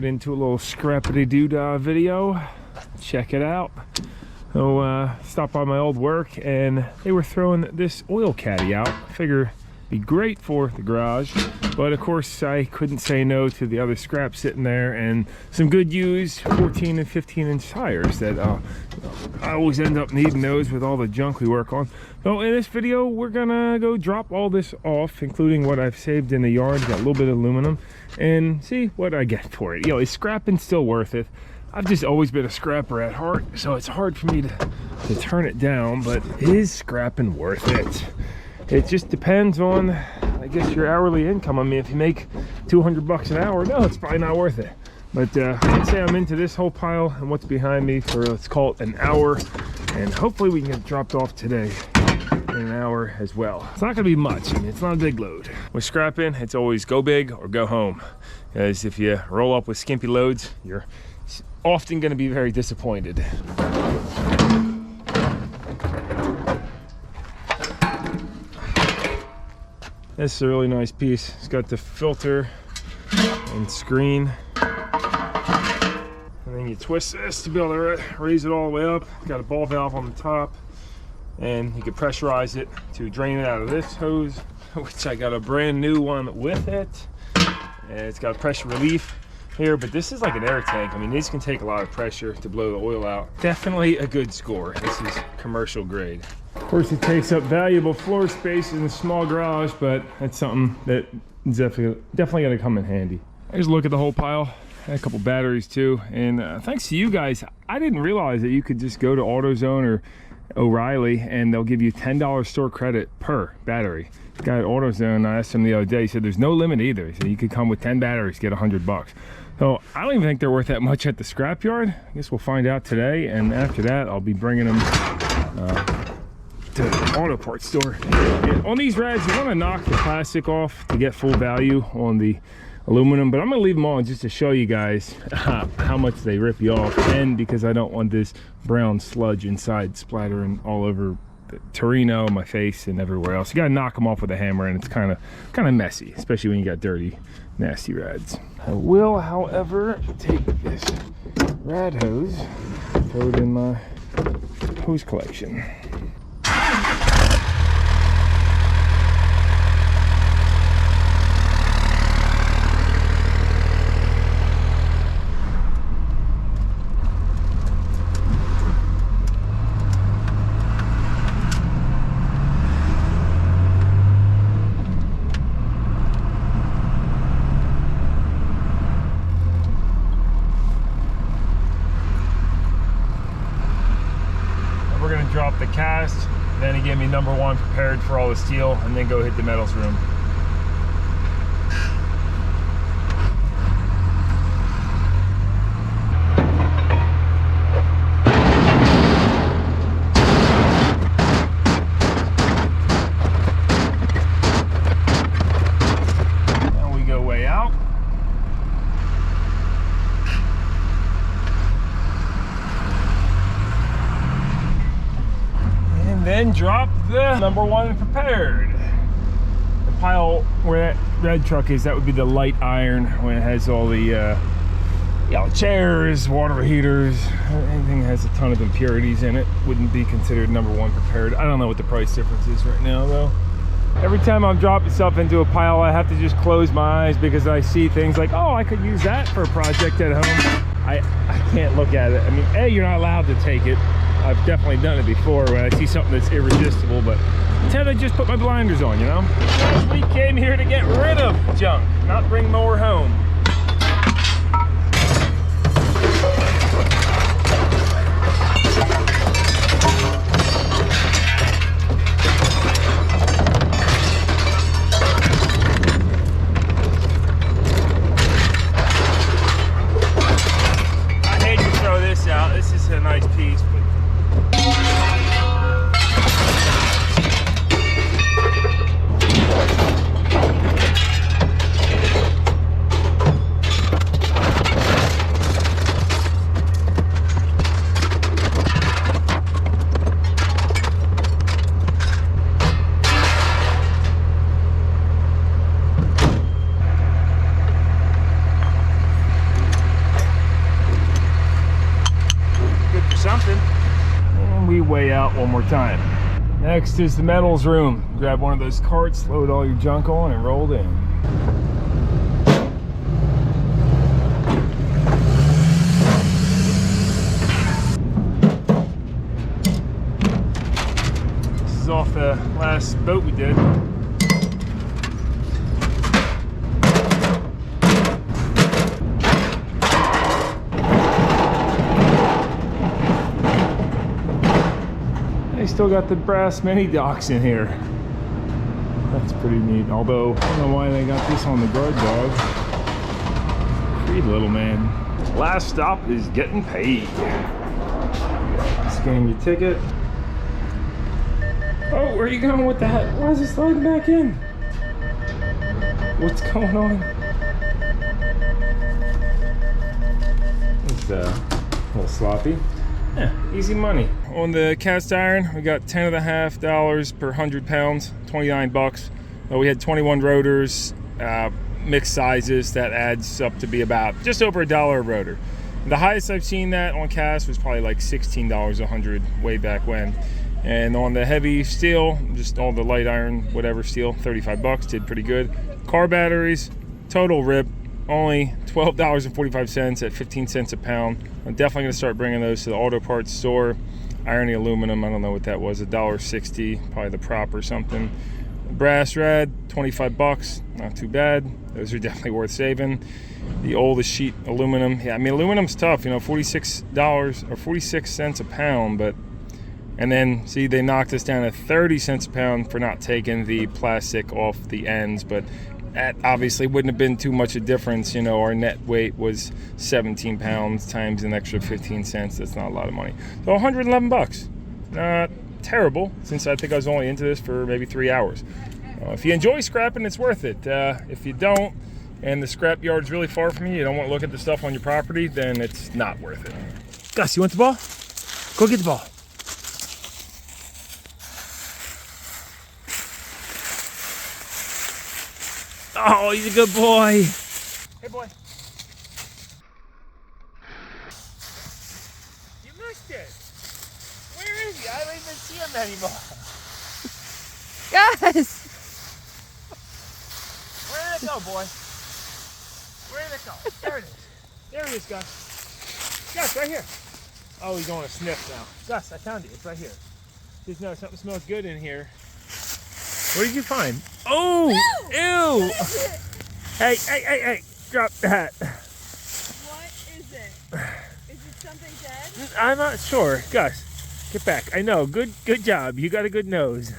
it into a little scrappity-doo-dah video. Check it out. So stopped by my old work and they were throwing this oil caddy out. I figure be great for the garage, but of course I couldn't say no to the other scrap sitting there and some good used 14 and 15 inch tires that I always end up needing those with all the junk we work on. So in this video we're gonna go drop all this off, including what I've saved in the yard. Got a little bit of aluminum, and see what I get for it. You know, is scrapping still worth it? I've just always been a scrapper at heart, so it's hard for me to turn it down, but is scrapping worth it? It just depends on, I guess, your hourly income. I mean, if you make 200 bucks an hour, no, it's probably not worth it. But I'd say I'm into this whole pile and what's behind me for, let's call it an hour, and hopefully we can get dropped off today in an hour as well. It's not gonna be much. I mean, it's not a big load. With scrapping, it's always go big or go home, because if you roll up with skimpy loads, you're often gonna be very disappointed. This is a really nice piece. It's got the filter and screen. And then you twist this to be able to raise it all the way up. It's got a ball valve on the top. And you can pressurize it to drain it out of this hose, which I got a brand new one with it. And it's got pressure relief here, but this is like an air tank. I mean, these can take a lot of pressure to blow the oil out. Definitely a good score. This is commercial grade. Of course, it takes up valuable floor space in a small garage, but that's something that is definitely going to come in handy. Here's a look at the whole pile. Had a couple batteries too, and thanks to you guys, I didn't realize that you could just go to AutoZone or O'Reilly and they'll give you $10 store credit per battery. The guy at AutoZone, I asked him the other day, he said there's no limit either. So you could come with 10 batteries, get 100 bucks. So I don't even think they're worth that much at the scrapyard. I guess we'll find out today, and after that I'll be bringing them to the auto parts store. And on these rads, you want to knock the plastic off to get full value on the aluminum, but I'm gonna leave them on just to show you guys how much they rip you off, and because I don't want this brown sludge inside splattering all over the Torino, my face, and everywhere else. You gotta knock them off with a hammer, and it's kind of messy, especially when you got dirty, nasty rads. I will, however, take this rad hose, throw it in my hose collection. Drop the cast, then he gave me number one prepared for all the steel, and then go hit the metals room. Now we go way out. Then drop the number one prepared. The pile where that red truck is, that would be the light iron, when it has all the chairs, water heaters, anything that has a ton of impurities in it wouldn't be considered number one prepared. I don't know what the price difference is right now though. Every time I'm dropping stuff into a pile, I have to just close my eyes, because I see things like, oh, I could use that for a project at home. I can't look at it. I mean, A, you're not allowed to take it. I've definitely done it before when I see something that's irresistible, but instead I just put my blinders on, you know? We came here to get rid of junk, not bring more home. I hate to throw this out. This is a nice piece, but way out one more time. Next is the metals room. Grab one of those carts, load all your junk on, and roll in. This is off the last boat we did. They still got the brass mini docks in here. That's pretty neat. Although, I don't know why they got this on the guard dog. Free little man. Last stop is getting paid. Scan your ticket. Oh, where are you going with that? Why is it sliding back in? What's going on? It's a little sloppy. Yeah, easy money. On the cast iron, we got $10.50 per 100 pounds, 29 bucks. We had 21 rotors, mixed sizes. That adds up to be about just over $1 a rotor. The highest I've seen that on cast was probably like $16 a 100 way back when. And on the heavy steel, just all the light iron, whatever steel, 35 bucks, did pretty good. Car batteries, total rip, only $12.45 at 15 cents a pound. I'm definitely gonna start bringing those to the auto parts store. Irony aluminum, I don't know what that was, $1.60, probably the prop or something. Brass rad, 25 bucks, not too bad. Those are definitely worth saving. The oldest sheet aluminum, yeah, I mean aluminum's tough, you know, $46 or 46 cents a pound, but and then see they knocked us down to 30 cents a pound for not taking the plastic off the ends, but that obviously wouldn't have been too much a difference. You know, our net weight was 17 pounds times an extra 15 cents. That's not a lot of money. So 111 bucks. Not terrible, since I think I was only into this for maybe 3 hours. If you enjoy scrapping, it's worth it. If you don't, and the scrap yard's really far from you don't want to look at the stuff on your property, then it's not worth it. Gus, you want the ball? Go get the ball. Oh, he's a good boy. Hey, boy. You missed it. Where is he? I don't even see him anymore. Yes. Where did it go, boy? Where did it go? There it is. There he is, Gus. Gus, right here. Oh, he's going to sniff now. Gus, I found it. It's right here. Just know something smells good in here. What did you find? Oh, ew. Hey, drop that. What is it? Is it something dead? I'm not sure. Gus, get back. I know, good job. You got a good nose.